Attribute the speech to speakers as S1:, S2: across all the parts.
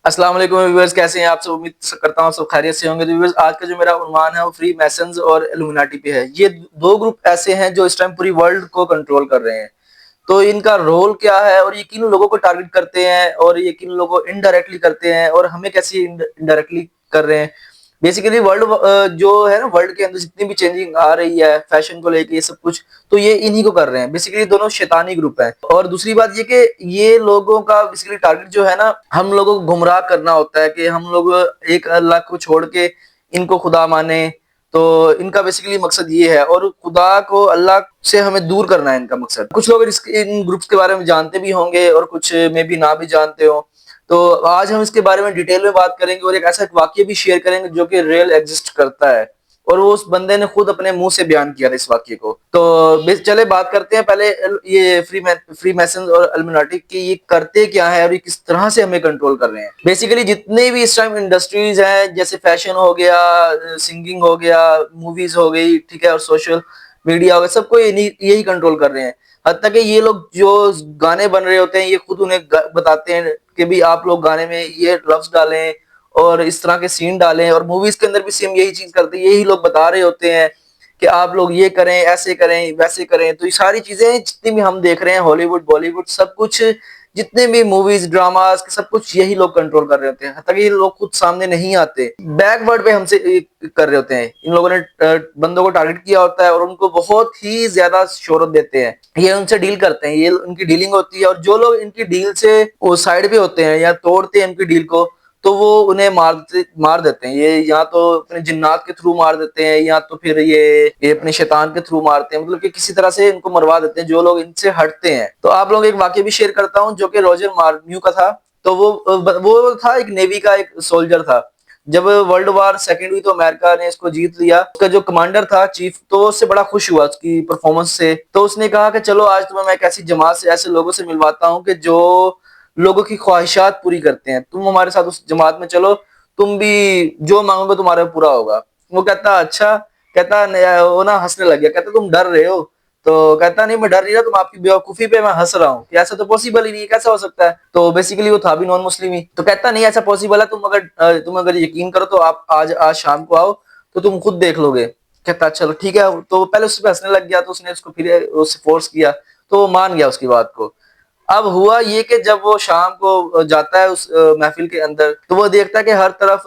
S1: अस्सलाम वालेकुम व्यूअर्स, कैसे हैं आप सब। उम्मीद करता हूँ सब खैरियत से होंगे। तो व्यूअर्स, आज का जो मेरा उन्वान है वो फ्री मैसन्स और इल्यूमिनाटी पे है। ये दो ग्रुप ऐसे हैं जो इस टाइम पूरी वर्ल्ड को कंट्रोल कर रहे हैं। तो इनका रोल क्या है और ये किन लोगों को टारगेट करते हैं और ये किन लोगों को इनडायरेक्टली करते हैं और हमें कैसे इनडायरेक्टली कर रहे हैं। बेसिकली वर्ल्ड जो है ना, वर्ल्ड के अंदर जितनी भी चेंजिंग आ रही है फैशन को लेके, ये सब कुछ तो ये इन्हीं को कर रहे हैं। बेसिकली दोनों शैतानी ग्रुप हैं। और दूसरी बात ये कि ये लोगों का बेसिकली टारगेट जो है ना, हम लोगों को गुमराह करना होता है कि हम लोग एक अल्लाह को छोड़ के इनको खुदा माने। तो इनका बेसिकली मकसद ये है और खुदा को अल्लाह से हमें दूर करना है इनका मकसद। कुछ लोग इन ग्रुप्स के बारे में जानते भी होंगे और कुछ में भी ना भी जानते हो। तो आज हम इसके बारे में डिटेल में बात करेंगे और एक ऐसा वाक्य भी शेयर करेंगे जो कि रियल एग्जिस्ट करता है और वो उस बंदे ने खुद अपने मुंह से बयान किया था इस वाक्य को। तो चले बात करते हैं पहले ये फ्री मैसन्स और इल्यूमिनाटी की ये करते क्या है और ये किस तरह से हमें कंट्रोल कर रहे हैं। बेसिकली जितने भी इस टाइम इंडस्ट्रीज हैं, जैसे फैशन हो गया, सिंगिंग हो गया, मूवीज हो गई, ठीक है, और सोशल मीडिया हो गया, सबको यही कंट्रोल कर रहे हैं। हद तक कि ये लोग जो गाने बन रहे होते हैं ये खुद उन्हें बताते हैं कि भी आप लोग गाने में ये लफ्ज डालें और इस तरह के सीन डालें। और मूवीज के अंदर भी सेम यही चीज करते हैं, यही लोग बता रहे होते हैं कि आप लोग ये करें, ऐसे करें, वैसे करें। तो ये सारी चीजें जितनी भी हम देख रहे हैं, हॉलीवुड बॉलीवुड सब कुछ, जितने भी मूवीज ड्रामास सब कुछ यही लोग कंट्रोल कर रहे होते हैं। तक ये लोग खुद सामने नहीं आते, बैकवर्ड पे हमसे कर रहे होते हैं। इन लोगों ने बंदों को टारगेट किया होता है और उनको बहुत ही ज्यादा शोहरत देते हैं। ये उनसे डील करते हैं, ये उनकी डीलिंग होती है। और जो लोग इनकी डील से वो साइड पे होते हैं या तोड़ते हैं इनकी डील को, तो वो उन्हें मार देते हैं। ये या तो अपने जिन्नात के थ्रू मार देते हैं या तो फिर ये अपने शैतान के थ्रू मारते हैं। मतलब कि किसी तरह से इनको मरवा देते हैं जो लोग इनसे हटते हैं। तो आप लोग एक वाक्य भी शेयर करता हूँ जो कि रॉजर मार्न्यू का था। तो वो था एक नेवी का एक सोल्जर था। जब वर्ल्ड वार सेकेंड हुई तो अमेरिका ने इसको जीत लिया। उसका जो कमांडर था चीफ, तो वो उससे बड़ा खुश हुआ उसकी परफॉर्मेंस से। तो उसने कहा कि चलो आज तुम्हें मैं एक ऐसी जमात से, ऐसे लोगों से मिलवाता हूँ कि जो लोगों की ख्वाहिशात पूरी करते हैं। तुम हमारे साथ उस जमात में चलो, तुम भी जो मांगोगे तुम्हारा पूरा होगा। वो कहता अच्छा। कहता वो ना हंसने लग गया। कहता तुम डर रहे हो? तो कहता नहीं, मैं डर नहीं रहा, तुम आपकी बेवकूफी पे मैं हंस रहा हूँ कि ऐसा तो पॉसिबल ही नहीं है, कैसा हो सकता है। तो बेसिकली वो था भी नॉन मुस्लिम ही। तो कहता नहीं, ऐसा पॉसिबल है, तुम अगर यकीन करो तो आप आज आज शाम को आओ तो तुम खुद देख लोगे। कहता चलो ठीक है। तो पहले उस पर हंसने लग गया, तो उसने उसको फिर उससे फोर्स किया, तो वो मान गया उसकी बात को। अब हुआ ये कि जब वो शाम को जाता है उस महफिल के अंदर, तो वो देखता है कि हर तरफ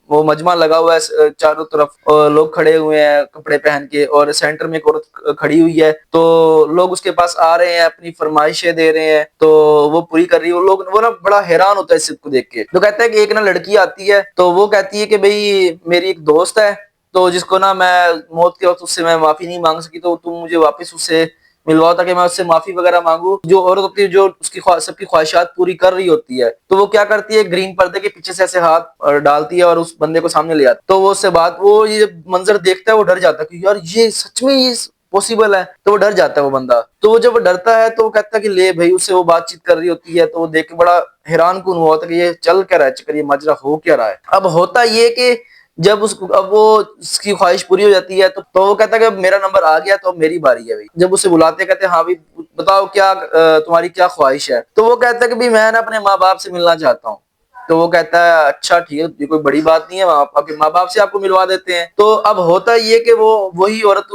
S1: वो मजमा लगा हुआ है, चारों तरफ लोग खड़े हुए हैं कपड़े पहन के, और सेंटर में एक औरत खड़ी हुई है। तो लोग उसके पास आ रहे हैं, अपनी फरमाइशें दे रहे हैं, तो वो पूरी कर रही है। वो लोग वो ना बड़ा हैरान होता है इस सबको देख के। तो कहता है कि एक ना लड़की आती है, तो वो कहती है कि भाई मेरी एक दोस्त है, तो जिसको ना मैं मौत के वक्त उससे मैं माफी नहीं मांग सकी, तो तुम मुझे वापस उससे मिलवाओ ताकि मैं उससे माफी वगैरह मांगू। जो औरत होती है जो उसकी सबकी ख्वाहिशात पूरी कर रही होती है, तो वो क्या करती है, ग्रीन पर्दे के पीछे से ऐसे हाथ डालती है और उस बंदे को सामने ले आती है। तो वो उससे बात, वो ये मंजर देखता है, वो डर जाता है कि यार ये सच में ये पॉसिबल है। तो वो डर जाता है वो बंदा। तो वो जब वो डरता है तो वो कहता है कि ले भाई, उससे वो बातचीत कर रही होती है। तो वो देख के बड़ा हैरान कौन हुआ होता है कि ये चल क्या रहा है, चक्कर ये माजरा हो क्या रहा है। अब होता ये कि जब उसको, अब वो उसकी ख्वाहिश पूरी हो जाती है, तो वो कहता है कि अब मेरा नंबर आ गया, तो अब मेरी बारी है भाई। जब उसे बुलाते हैं, कहते हैं हाँ भाई बताओ क्या तुम्हारी क्या ख्वाहिश है। तो वो कहता है कि भाई मैं ना अपने माँ बाप से मिलना चाहता हूँ। तो वो कहता है अच्छा ठीक है, ये कोई बड़ी बात नहीं है, आपके माँ बाप से आपको मिलवा देते हैं। तो अब होता ये कि वो वही औरत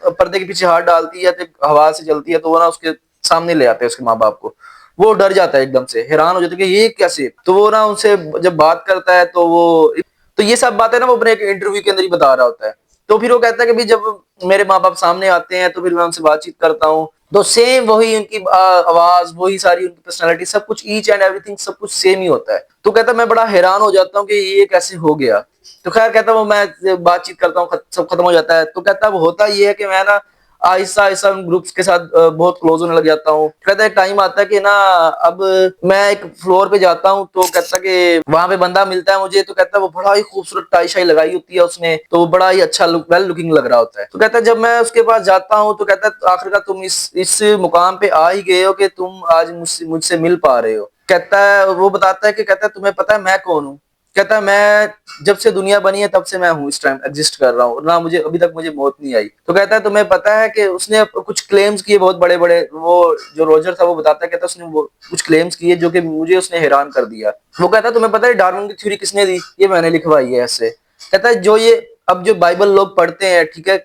S1: पर्दे के पीछे हाथ डालती है, तो हवा से चलती है, तो वो ना उसके सामने ले आते हैं उसके माँ बाप को। वो डर जाता है, एकदम से हैरान हो जाता है कि ये कैसे। तो वो ना उनसे जब बात करता है तो वो, तो ये सब बातें ना वो अपने एक इंटरव्यू के अंदर ही बता रहा होता है। तो फिर वो कहता है कि भाई जब मेरे माँ बाप सामने आते हैं तो फिर मैं उनसे बातचीत करता हूँ, तो सेम वही उनकी आवाज, वही सारी उनकी पर्सनालिटी, सब कुछ ईच एंड एवरीथिंग सब कुछ सेम ही होता है। तो कहता है मैं बड़ा हैरान हो जाता हूँ कि ये कैसे हो गया। तो खैर कहता वो मैं बातचीत करता हूँ, सब खत्म हो जाता है। तो कहता है वो होता ये है कि मैं ना आहिस्ता आहिस्ता उन ग्रुप्स के साथ बहुत क्लोज होने लग जाता हूँ। कहता है टाइम आता है कि ना, अब मैं एक फ्लोर पे जाता हूँ, तो कहता कि वहां पे बंदा मिलता है मुझे। तो कहता है वो बड़ा ही खूबसूरत टाई शाई लगाई होती है उसने, तो वो बड़ा ही अच्छा वेल लुकिंग लग रहा होता है। तो कहता है जब मैं उसके पास जाता हूँ तो कहता है आखिरकार तुम इस मुकाम पे आ ही गए हो कि तुम आज मुझसे मुझसे मिल पा रहे हो। कहता है वो बताता है कि कहता है तुम्हें पता है मैं कौन हूँ। कहता है मैं जब से दुनिया बनी है तब से मैं हूँ, इस टाइम एग्जिस्ट कर रहा हूँ, ना मुझे अभी तक मुझे मौत नहीं आई। तो कहता है तुम्हें पता है कि उसने कुछ क्लेम्स किए बहुत बड़े बड़े, वो जो रोजर था वो बताता है, कहता है उसने वो कुछ क्लेम्स किए जो कि मुझे उसने हैरान कर दिया। वो कहता है तुम्हें पता है डार्विन की थ्योरी किसने दी? ये मैंने लिखवाई है ऐसे। कहता है जो ये अब जो बाइबल लोग पढ़ते हैं, ठीक है,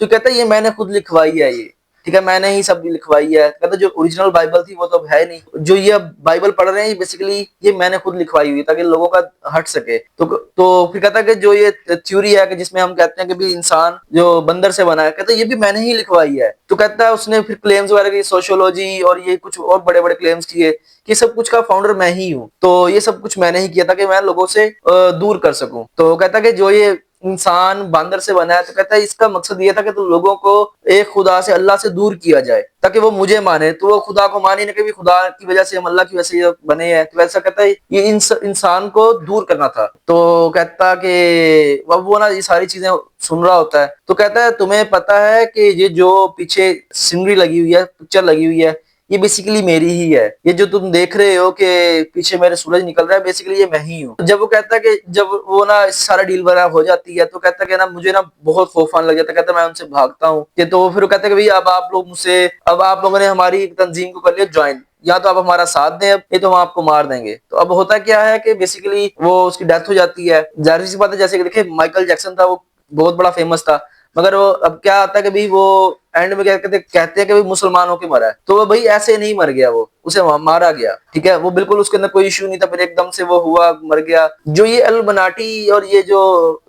S1: तो कहता है ये मैंने खुद लिखवाई है ये, ठीक है, मैंने ही सब लिखवाई है। कहता जो ओरिजिनल बाइबल थी वो तो अब है नहीं, जो ये अब बाइबल पढ़ रहे हैं बेसिकली ये मैंने खुद लिखवाई हुई ताकि लोगों का हट सके। तो फिर कहता है कि जो ये थ्योरी है कि जिसमें हम कहते हैं कि भी इंसान जो बंदर से बना है, कहता है ये भी मैंने ही लिखवाई है। तो कहता है उसने फिर क्लेम्स वगैरह की, सोशियोलॉजी और ये कुछ और बड़े बड़े क्लेम्स किए कि सब कुछ का फाउंडर मैं ही हूँ, तो ये सब कुछ मैंने ही किया ताकि मैं लोगों से दूर कर सकूं। तो कहता है कि जो ये इंसान बंदर से बना है, तो कहता है इसका मकसद ये था कि तो लोगों को एक खुदा से, अल्लाह से दूर किया जाए ताकि वो मुझे माने, तो वो खुदा को माने ना कि भी खुदा की वजह से हम अल्लाह की वजह से ये बने हैं। तो वैसा कहता है ये इंसान को दूर करना था। तो कहता कि अब वो ना ये सारी चीजें सुन रहा होता है, तो कहता है तुम्हें पता है कि ये जो पीछे सीनरी लगी हुई है, पिक्चर लगी हुई है, ये बेसिकली मेरी ही है। ये जो तुम देख रहे हो कि पीछे मेरे सूरज निकल रहा है, बेसिकली ये मैं ही हूँ। जब वो कहता है कि जब वो ना सारा डील वगैरह हो जाती है, तो कहता है कि ना मुझे ना बहुत खौफ आने लग जाता है। कहता है मैं उनसे भागता हूँ कि, तो फिर वो कहता है कि भाई अब आप लोग मुझसे, अब आप लोगों ने हमारी तंजीम को कर लिया ज्वाइन, या तो आप हमारा साथ दें अब, ये तो हम आपको मार देंगे। तो अब होता क्या है कि बेसिकली वो उसकी डेथ हो जाती है। जाहिर सी बात है, जैसे कि देखिए माइकल जैक्सन था, वो बहुत बड़ा फेमस था, मगर वो अब क्या आता है कि भाई वो एंड में क्या कहते हैं कि भाई मुसलमान होके मरा है, तो वो भाई ऐसे नहीं मर गया, वो उसे मारा गया, ठीक है, वो बिल्कुल उसके अंदर कोई इश्यू नहीं था, फिर एकदम से वो हुआ मर गया। जो ये एल्युमिनाटी और ये जो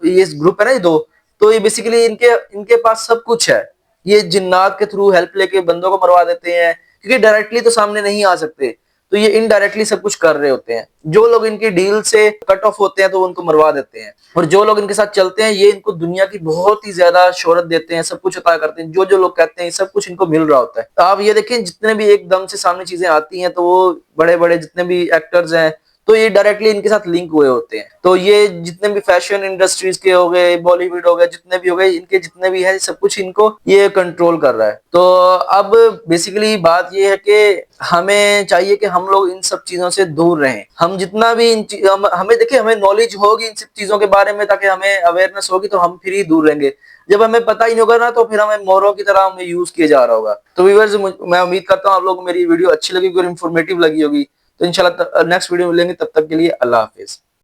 S1: ये ग्रुप है ना, ये दो, तो ये बेसिकली इनके इनके पास सब कुछ है। ये जिन्नात के थ्रू हेल्प लेके बंदों को मरवा देते हैं, क्योंकि डायरेक्टली तो सामने नहीं आ सकते, तो ये इनडायरेक्टली सब कुछ कर रहे होते हैं। जो लोग इनकी डील से कट ऑफ होते हैं तो उनको मरवा देते हैं, और जो लोग इनके साथ चलते हैं ये इनको दुनिया की बहुत ही ज्यादा शोहरत देते हैं, सब कुछ अता करते हैं, जो जो लोग कहते हैं सब कुछ इनको मिल रहा होता है। तो आप ये देखें जितने भी एकदम से सामने चीजें आती हैं, तो वो बड़े बड़े जितने भी एक्टर्स हैं, तो ये डायरेक्टली इनके साथ लिंक हुए होते हैं। तो ये जितने भी फैशन इंडस्ट्रीज के हो गए, बॉलीवुड हो गए, जितने भी हो गए, इनके जितने भी है सब कुछ इनको ये कंट्रोल कर रहा है। तो अब बेसिकली बात ये है कि हमें चाहिए कि हम लोग इन सब चीजों से दूर रहें। हम जितना भी हमें देखिए हमें नॉलेज होगी इन सब चीजों के बारे में, ताकि हमें अवेयरनेस होगी, तो हम फिर ही दूर रहेंगे। जब हमें पता ही नहीं होगा ना, तो फिर हमें मोरों की तरह हमें यूज किया जा रहा होगा। तो व्यूअर्स, मैं उम्मीद करता हूँ आप लोग को मेरी वीडियो अच्छी लगी और इन्फॉर्मेटिव लगी होगी। तो इंशाल्लाह नेक्स्ट वीडियो मिलेंगे, तब तक के लिए अल्लाह हाफिज।